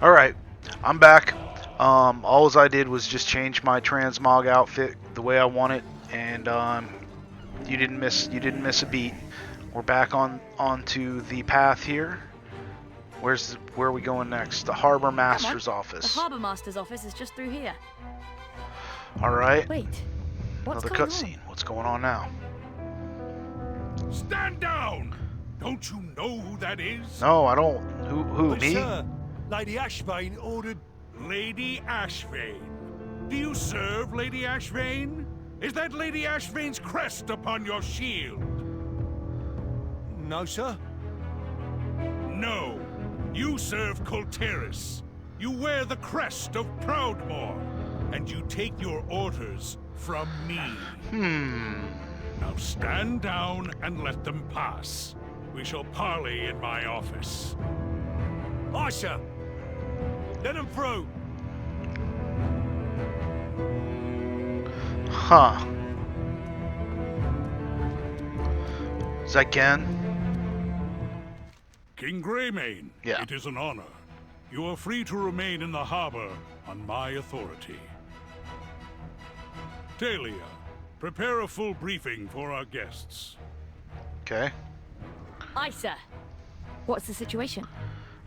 Alright, I'm back. All I did was just change my transmog outfit the way I want it, and you didn't miss a beat. We're back onto the path here. Where are we going next? The Harbor Master's office. The Harbor Master's office is just through here. Alright. Wait, what's Another going cutscene. on? What's going on now? Stand down! Don't you know who that is? No, I don't. Who, But me? sir, Lady Ashvane ordered... Lady Ashvane. Do you serve Lady Ashvane? Is that Lady Ashvane's crest upon your shield? No, sir. No. You serve Colteris. You wear the crest of Proudmoore. And you take your orders from me. Now stand down and let them pass. We shall parley in my office. Aye, sir. Let him through. Huh. Is that Gen? King Greymane, Yeah. it is an honor. You are free to remain in the harbor on my authority. Talia, prepare a full briefing for our guests. Okay. Aye, sir. What's the situation?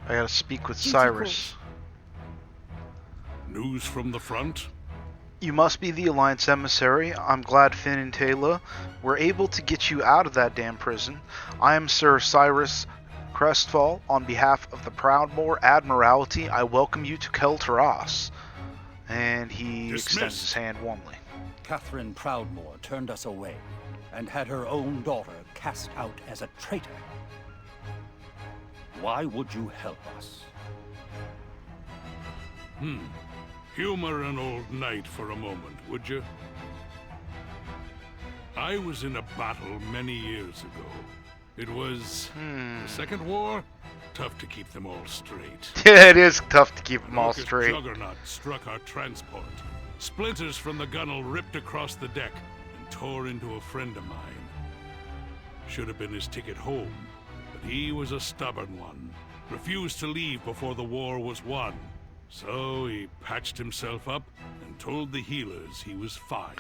I gotta speak with Duty Cyrus. News from the front? You must be the Alliance emissary. I'm glad Finn and Taylor were able to get you out of that damn prison. I am Sir Cyrus Crestfall. On behalf of the Proudmoore Admiralty, I welcome you to Keltaras. And he extends Dismissed. his hand warmly. Catherine Proudmoore turned us away and had her own daughter cast out as a traitor. Why would you help us? Humor an old knight for a moment, would you? I was in a battle many years ago. It was the Second War? Tough to keep them all straight. Yeah, it is tough to keep them all Locust straight. Juggernaut struck our transport. Splinters from the gunwale ripped across the deck and tore into a friend of mine. Should have been his ticket home, but he was a stubborn one. Refused to leave before the war was won. So he patched himself up and told the healers he was fine.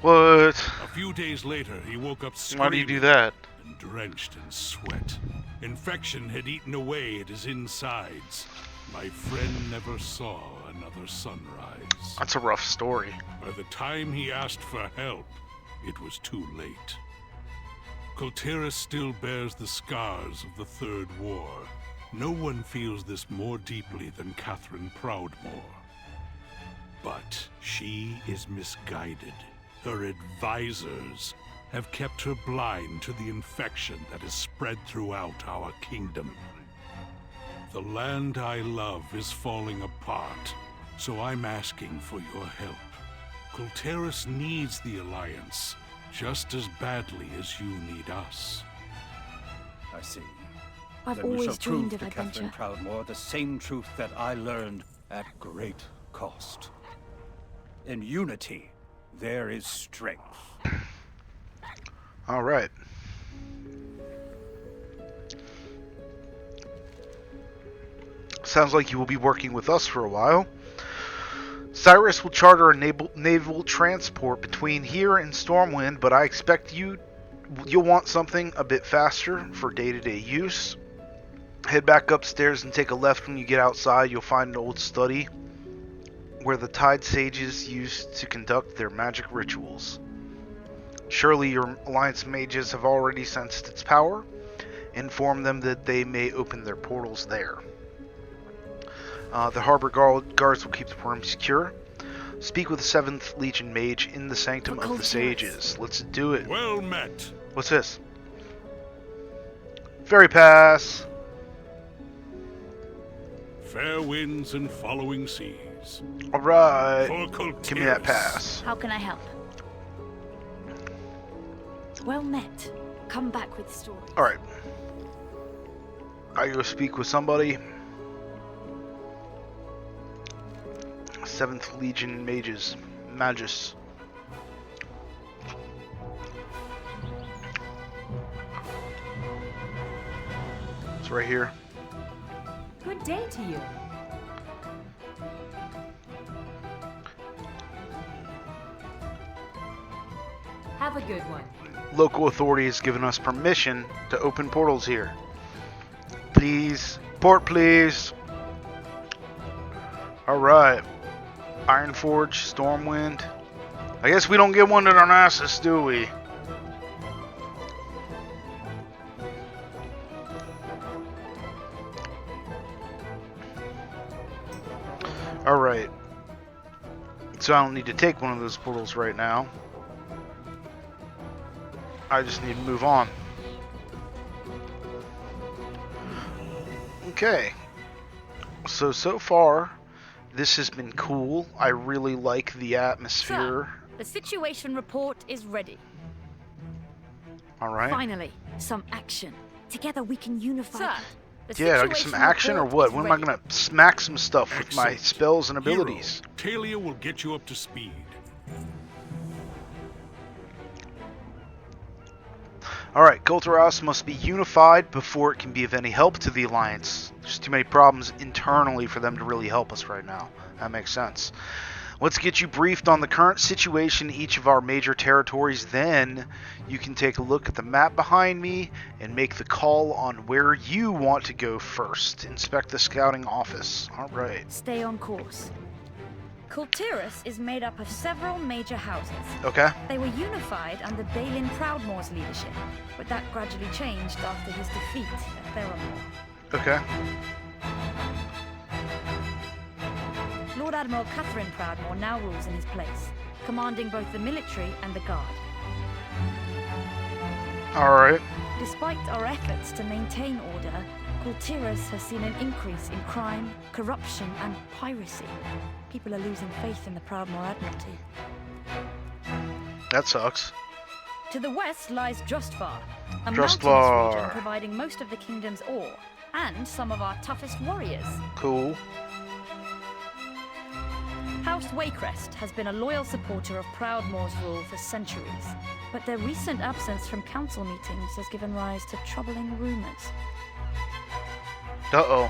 What? A few days later, he woke up Why screaming do you do that? and drenched in sweat. Infection had eaten away at his insides. My friend never saw another sunrise. That's a rough story. By the time he asked for help, it was too late. Colteris still bears the scars of the Third War. No one feels this more deeply than Catherine Proudmoore. But she is misguided. Her advisors have kept her blind to the infection that has spread throughout our kingdom. The land I love is falling apart, so I'm asking for your help. Colteris needs the Alliance just as badly as you need us. I see. I've Then we shall always dreamed prove of to Catherine adventure. Proudmoore the same truth that I learned at great cost. In unity, there is strength. All right. Sounds like you will be working with us for a while. Cyrus will charter a naval transport between here and Stormwind, but I expect you'll want something a bit faster for day-to-day use. Head back upstairs and take a left when you get outside. You'll find an old study where the Tide Sages used to conduct their magic rituals. Surely your Alliance mages have already sensed its power. Inform them that they may open their portals there. The Harbor Guards will keep the room secure. Speak with the 7th Legion Mage in the Sanctum of the Sages. Let's do it. Well met. What's this? Ferry pass. Fair winds and following seas. Alright. For Colteris. Give me that pass. How can I help? Well met. Come back with stories. Alright. I go speak with somebody. 7th Legion Mages. Magus. It's right here. Good day to you. Have a good one. Local authority has given us permission to open portals here. Please. Port, please. Alright. Ironforge, Stormwind. I guess we don't get one to Darnassus, do we? Alright. So I don't need to take one of those portals right now. I just need to move on. Okay. So far, this has been cool. I really like the atmosphere. Sir, the situation report is ready. Alright. Finally, some action. Together we can unify. Sir, Yeah, I get some action or what? When am I gonna smack some stuff with my spells and abilities? Hero, Talia will get you up to speed. Alright, Kulturas must be unified before it can be of any help to the Alliance. There's too many problems internally for them to really help us right now. That makes sense. Let's get you briefed on the current situation in each of our major territories, then you can take a look at the map behind me and make the call on where you want to go first. Inspect the scouting office. Alright. Stay on course. Kultiras is made up of several major houses. Okay. They were unified under Balin Proudmoore's leadership, but that gradually changed after his defeat at Theramore. Okay. Lord Admiral Catherine Proudmoore now rules in his place, commanding both the military and the guard. Alright. Despite our efforts to maintain order, Kultiras has seen an increase in crime, corruption, and piracy. People are losing faith in the Proudmoore Admiralty. That sucks. To the west lies Drustvar, a Drustvar. mountainous region providing most of the kingdom's ore, and some of our toughest warriors. Cool. House Waycrest has been a loyal supporter of Proudmoore's rule for centuries, but their recent absence from council meetings has given rise to troubling rumors. Uh-oh.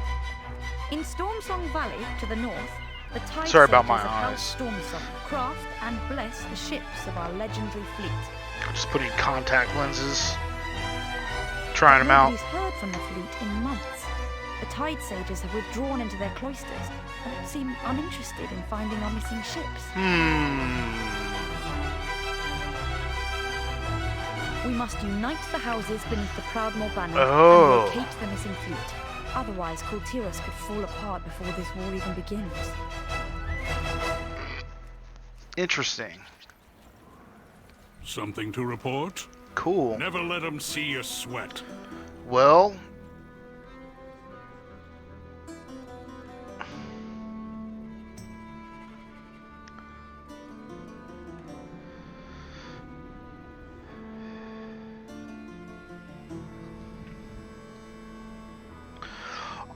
In Stormsong Valley, to the north, the tide Sorry about sages my of eyes. House Stormsong craft and bless the ships of our legendary fleet. Just putting contact lenses. Trying them out. Nobody's heard from the fleet in months. The tide sages have withdrawn into their cloisters and seem uninterested in finding our missing ships. We must unite the houses beneath the Proudmoore banner and locate the missing fleet. Otherwise, Kultiras could fall apart before this war even begins. Interesting. Something to report? Cool. Never let them see you sweat. Well...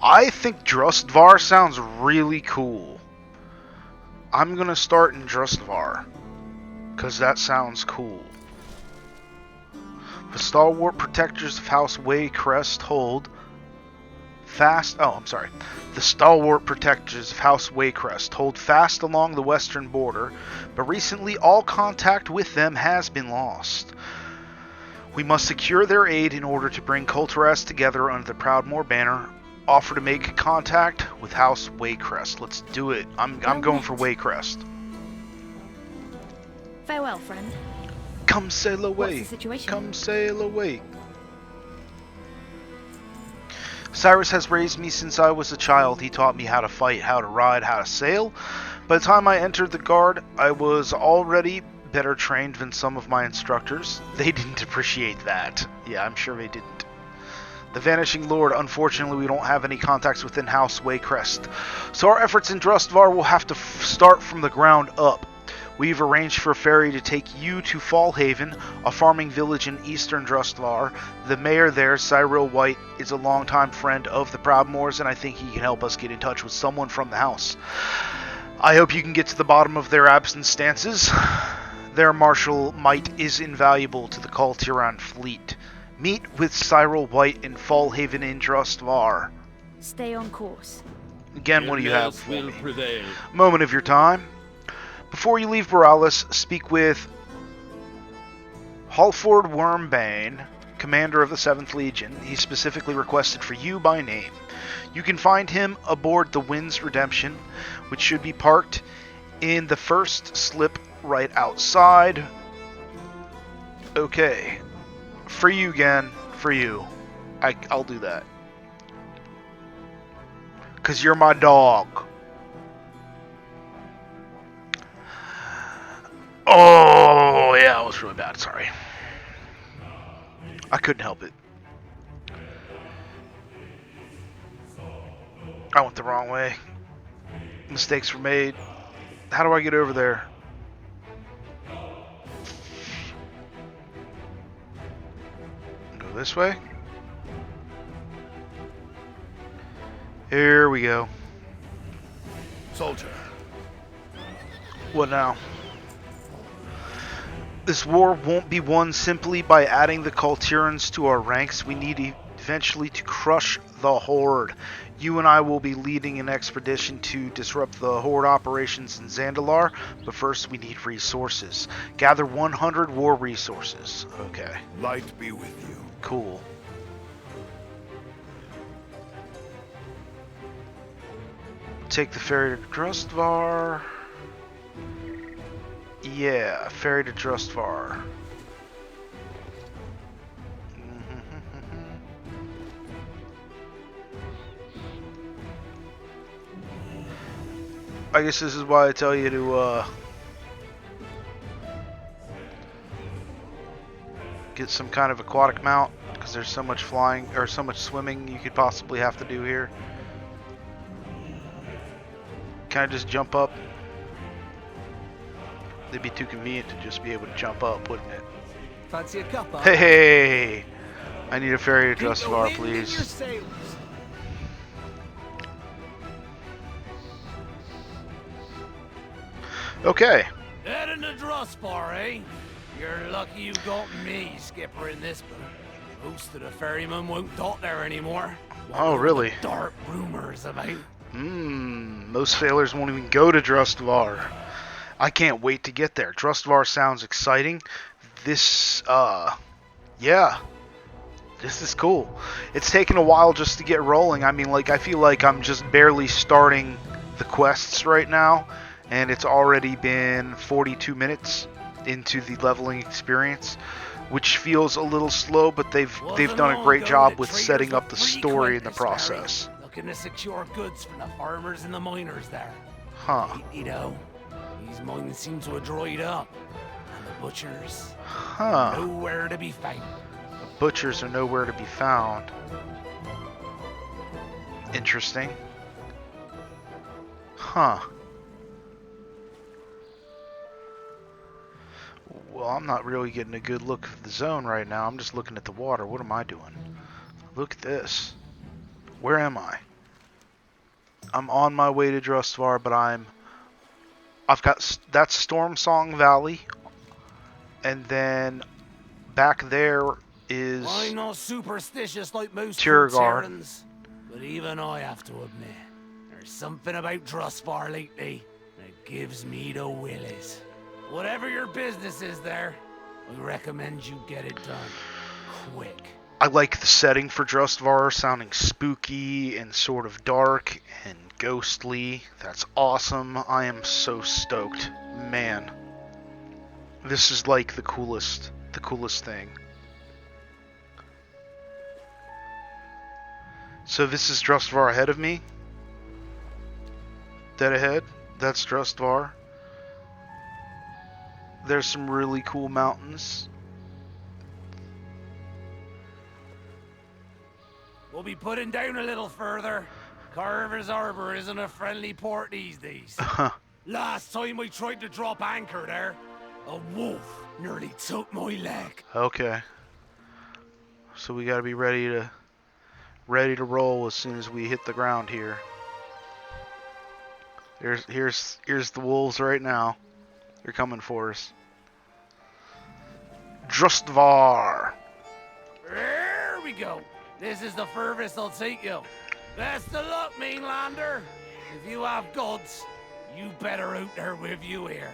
I think Drustvar sounds really cool. I'm gonna start in Drustvar, because that sounds cool. The stalwart protectors of House Waycrest hold fast... Oh, I'm sorry. The stalwart protectors of House Waycrest hold fast along the western border, but recently all contact with them has been lost. We must secure their aid in order to bring Kultiras together under the Proudmoore banner. Offer to make contact with House Waycrest. Let's do it. I'm going for Waycrest. Farewell, friend. Come sail away. What's the situation? Come sail away. Cyrus has raised me since I was a child. He taught me how to fight, how to ride, how to sail. By the time I entered the guard, I was already better trained than some of my instructors. They didn't appreciate that. Yeah, I'm sure they didn't. The Vanishing Lord, unfortunately we don't have any contacts within House Waycrest, so our efforts in Drustvar will have to start from the ground up. We've arranged for a ferry to take you to Fallhaven, a farming village in eastern Drustvar. The mayor there, Cyril White, is a longtime friend of the Proudmoores, and I think he can help us get in touch with someone from the house. I hope you can get to the bottom of their absence stances. Their martial might is invaluable to the Kultiran fleet. Meet with Cyril White in Fallhaven in Drustvar. Stay on course. Again, what do you have for will me? prevail. Moment of your time. Before you leave Borealis, speak with Halford Wormbane, commander of the 7th Legion. He specifically requested for you by name. You can find him aboard the Wind's Redemption, which should be parked in the first slip right outside. Okay. For you again. For you. I'll do that. Because you're my dog. Oh, yeah, that was really bad. Sorry. I couldn't help it. I went the wrong way. Mistakes were made. How do I get over there? Go this way. Here we go. Soldier. What now? This war won't be won simply by adding the Kultirans to our ranks. We need eventually to crush the Horde. You and I will be leading an expedition to disrupt the Horde operations in Zandalar, but first we need resources. Gather 100 war resources. Okay. Light be with you. Cool. Take the ferry to Drustvar. Yeah, ferry to Drustvar. I guess this is why I tell you to get some kind of aquatic mount, because there's so much flying or so much swimming you could possibly have to do here. Can I just jump up? It'd be too convenient to just be able to jump up, wouldn't it? Fancy a cup? Hey! I need a ferry to Drustvar, please. Okay. Heading to Drustvar, eh? You're lucky you got me, skipper, in this boat. Most of the ferrymen won't dock there anymore. Oh, really? Dark rumors about. Most sailors won't even go to Drustvar. I can't wait to get there. Drustvar sounds exciting. This, yeah. This is cool. It's taken a while just to get rolling. I mean, like, I feel like I'm just barely starting the quests right now, and it's already been 42 minutes into the leveling experience, which feels a little slow, but they've done a great job with setting up the story in the process. Looking to secure goods from the farmers and the miners there. Huh. You know, these mines seem to have dried up, and the butchers nowhere to be found. The butchers are nowhere to be found. Interesting. Huh. Well, I'm not really getting a good look at the zone right now. I'm just looking at the water. What am I doing? Look at this. Where am I? I'm on my way to Drustvar, but I've got, that's Storm Song Valley, and then back there is I'm not superstitious like most Tiragard. Kultirans, but even I have to admit, there's something about Drustvar lately that gives me the willies. Whatever your business is there, I recommend you get it done quick. I like the setting for Drustvar, sounding spooky and sort of dark and ghostly. That's awesome. I am so stoked. Man. This is like the coolest thing. So this is Drustvar ahead of me. Dead ahead. That's Drustvar. There's some really cool mountains. We'll be putting down a little further. Carver's Arbor isn't a friendly port these days. Last time we tried to drop anchor there, a wolf nearly took my leg. Okay. So we gotta be ready to roll as soon as we hit the ground here. Here's the wolves right now. They're coming for us. Drustvar. There we go. This is the furthest I'll take you. Best of luck, mainlander. If you have gods, you better out there with you here.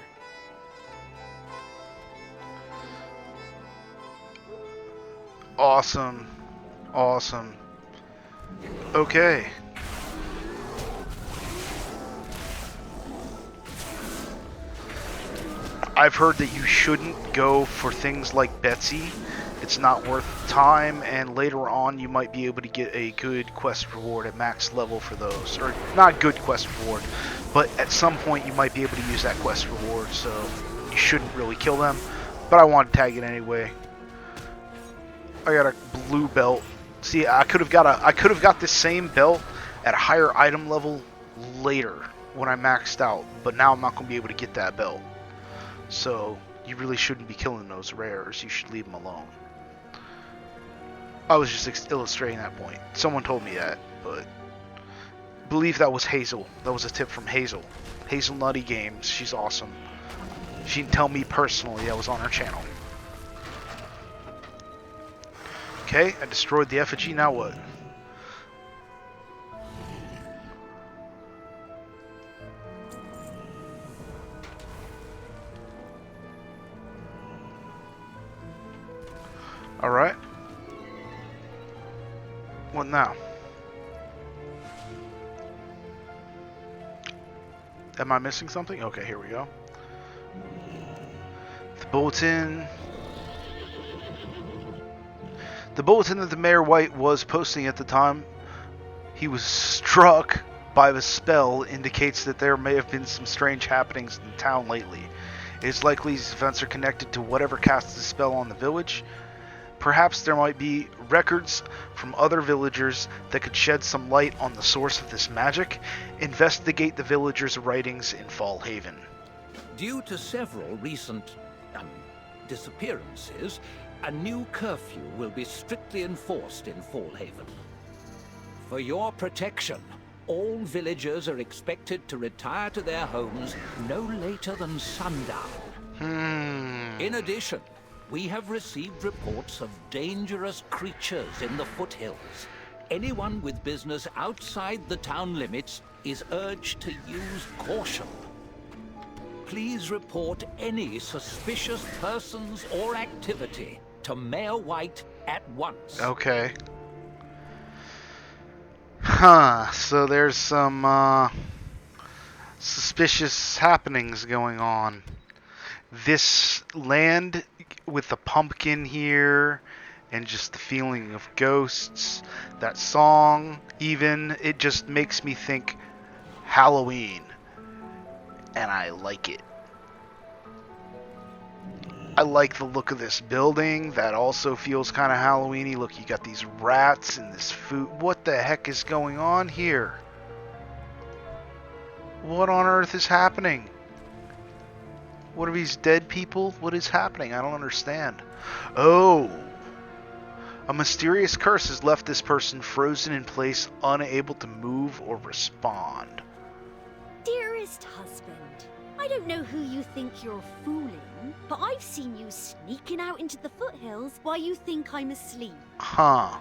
Awesome. Awesome. Okay. I've heard that you shouldn't go for things like Betsy. It's not worth time, and later on you might be able to get a good quest reward at max level for those. Or, not good quest reward, but at some point you might be able to use that quest reward, so you shouldn't really kill them. But I want to tag it anyway. I got a blue belt. See, I could have got this same belt at a higher item level later when I maxed out, but now I'm not going to be able to get that belt. So, you really shouldn't be killing those rares. You should leave them alone. I was just illustrating that point. Someone told me that, but I believe that was Hazel. That was a tip from Hazel. Hazel Nutty Games. She's awesome. She didn't tell me personally. I was on her channel. Okay, I destroyed the effigy. Now what? Alright. What now? Am I missing something? Okay, here we go. The bulletin. The bulletin that the Mayor White was posting at the time he was struck by the spell indicates that there may have been some strange happenings in the town lately. It is likely these events are connected to whatever cast the spell on the village. Perhaps there might be records from other villagers that could shed some light on the source of this magic. Investigate the villagers' writings in Fall Haven. Due to several recent disappearances, a new curfew will be strictly enforced in Fall Haven. For your protection, all villagers are expected to retire to their homes no later than sundown. In addition, we have received reports of dangerous creatures in the foothills. Anyone with business outside the town limits is urged to use caution. Please report any suspicious persons or activity to Mayor White at once. Okay. Huh, so there's some suspicious happenings going on. This land with the pumpkin here and just the feeling of ghosts, that song even, it just makes me think Halloween. And I like it. I like the look of this building. That also feels kind of Halloween-y. Look, you got these rats and this food. What the heck is going on here? What on earth is happening? What are these dead people? What is happening? I don't understand. Oh. A mysterious curse has left this person frozen in place, unable to move or respond. Dearest husband, I don't know who you think you're fooling, but I've seen you sneaking out into the foothills while you think I'm asleep. Huh.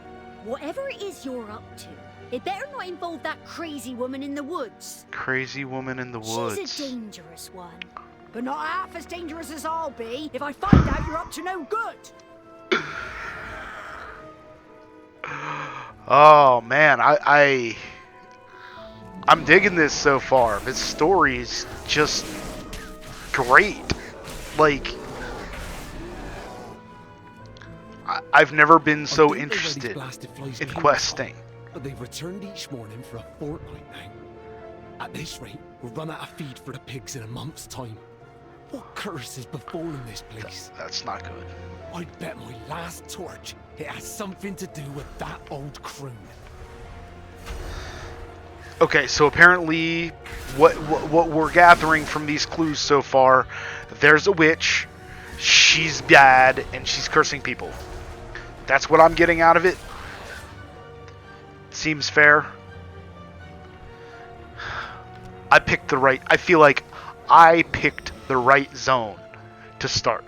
Whatever it is you're up to, it better not involve that crazy woman in the woods. Crazy woman in the woods. She's a dangerous one. But not half as dangerous as I'll be if I find out you're up to no good. Oh man, I'm digging this so far. This story is just great. Like, I've never been so interested in questing. But they've returned each morning for a fortnight now. At this rate, we'll run out of feed for the pigs in a month's time. What curse has befallen this place? That's not good. I'd bet my last torch it has something to do with that old croon. Okay, so apparently what we're gathering from these clues so far, there's a witch, she's bad, and she's cursing people. That's what I'm getting out of it. Seems fair. I feel like I picked the right zone to start.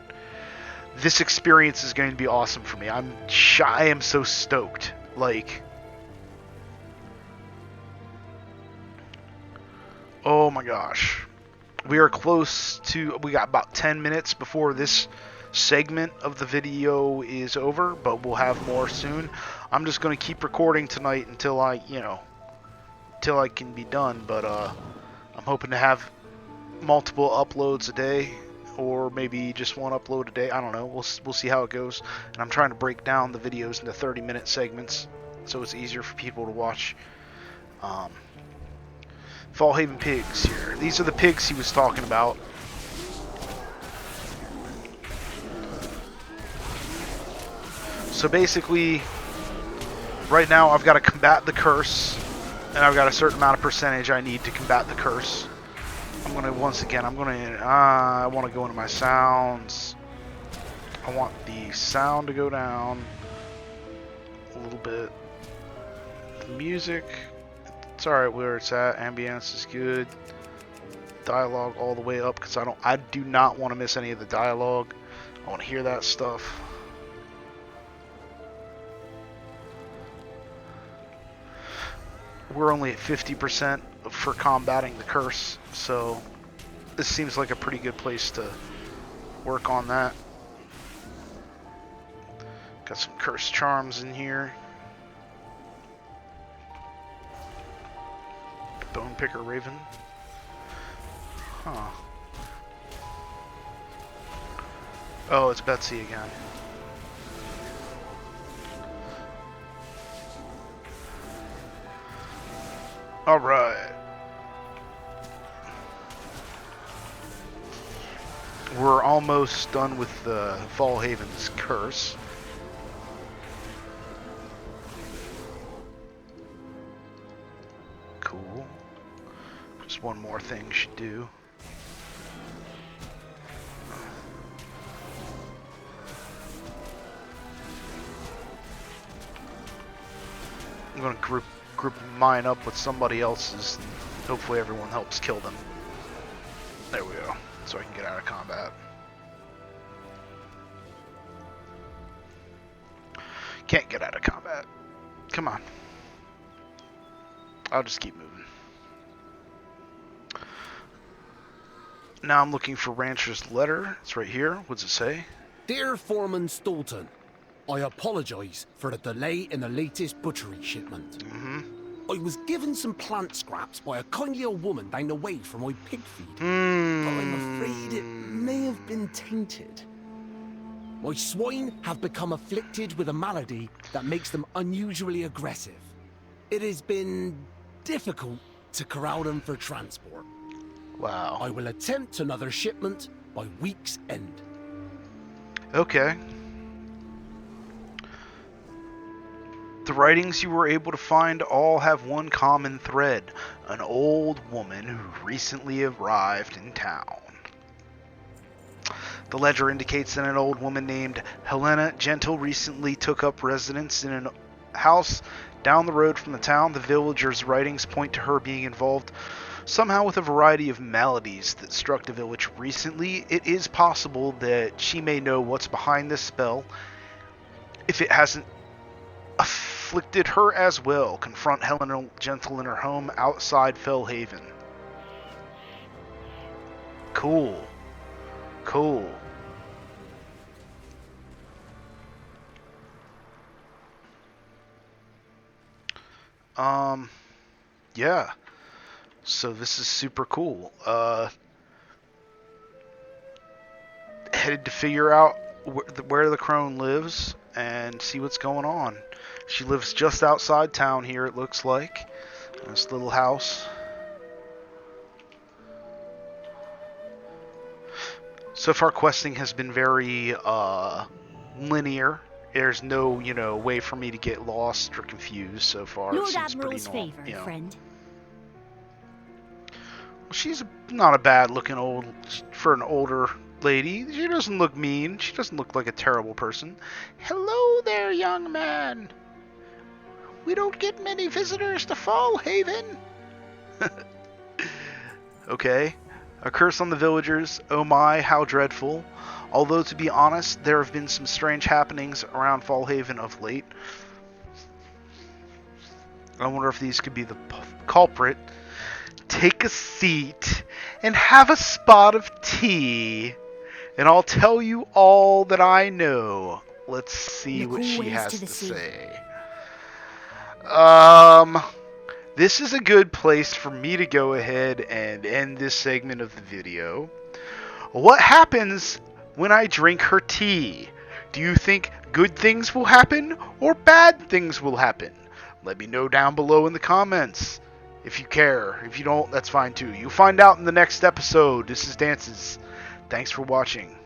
This experience is going to be awesome for me. I am so stoked. Like, oh my gosh. We are close to, we got about 10 minutes before this segment of the video is over, but we'll have more soon. I'm just going to keep recording tonight until I can be done, but I'm hoping to have multiple uploads a day, or maybe just one upload a day. I don't know. We'll see how it goes. And I'm trying to break down the videos into 30-minute segments so it's easier for people to watch. Fallhaven pigs here. These are the pigs he was talking about. So basically, right now I've got to combat the curse, and I've got a certain amount of percentage I need to combat the curse. I want to go into my sounds. I want the sound to go down a little bit. The music, it's alright where it's at. Ambience is good. Dialogue all the way up, because I do not want to miss any of the dialogue. I want to hear that stuff. We're only at 50% for combating the curse, so this seems like a pretty good place to work on that. Got some cursed charms in here. Bone Picker Raven. Huh. Oh, it's Betsy again. Alright. We're almost done with Fallhaven's curse. Cool. Just one more thing should do. I'm gonna group mine up with somebody else's, and hopefully everyone helps kill them. There we go. So I can get out of combat. Can't get out of combat. Come on. I'll just keep moving. Now I'm looking for Rancher's letter. It's right here. What's it say? Dear Foreman Stolton, I apologise for the delay in the latest butchery shipment. I was given some plant scraps by a kindly old woman down the way for my pig feed, but I'm afraid it may have been tainted. My swine have become afflicted with a malady that makes them unusually aggressive. It has been difficult to corral them for transport. Wow. I will attempt another shipment by week's end. Okay. The writings you were able to find all have one common thread: an old woman who recently arrived in town. The ledger indicates that an old woman named Helena Gentle recently took up residence in a house down the road from the town. The villagers' writings point to her being involved somehow with a variety of maladies that struck the village recently. It is possible that she may know what's behind this spell, if it hasn't afflicted her as well. Confront Helena Gentle in her home outside Fellhaven. Cool. Cool. Yeah. So this is super cool. Headed to figure out where the crone lives and see what's going on. She lives just outside town here, it looks like. This little house. So far, questing has been very linear. There's no, way for me to get lost or confused so far. Lord Admiral's favor, friend. Well, she's not a bad-looking for an older lady. She doesn't look mean. She doesn't look like a terrible person. Hello there, young man. We don't get many visitors to Fallhaven. Okay. A curse on the villagers. Oh my, how dreadful. Although, to be honest, there have been some strange happenings around Fallhaven of late. I wonder if these could be the culprit. Take a seat and have a spot of tea. and I'll tell you all that I know. Let's see Look what she always has to the to sea. say. This is a good place for me to go ahead and end this segment of the video. What happens when I drink her tea? Do you think good things will happen or bad things will happen? Let me know down below in the comments if you care. If you don't, that's fine too. You'll find out in the next episode. This is Dances. Thanks for watching.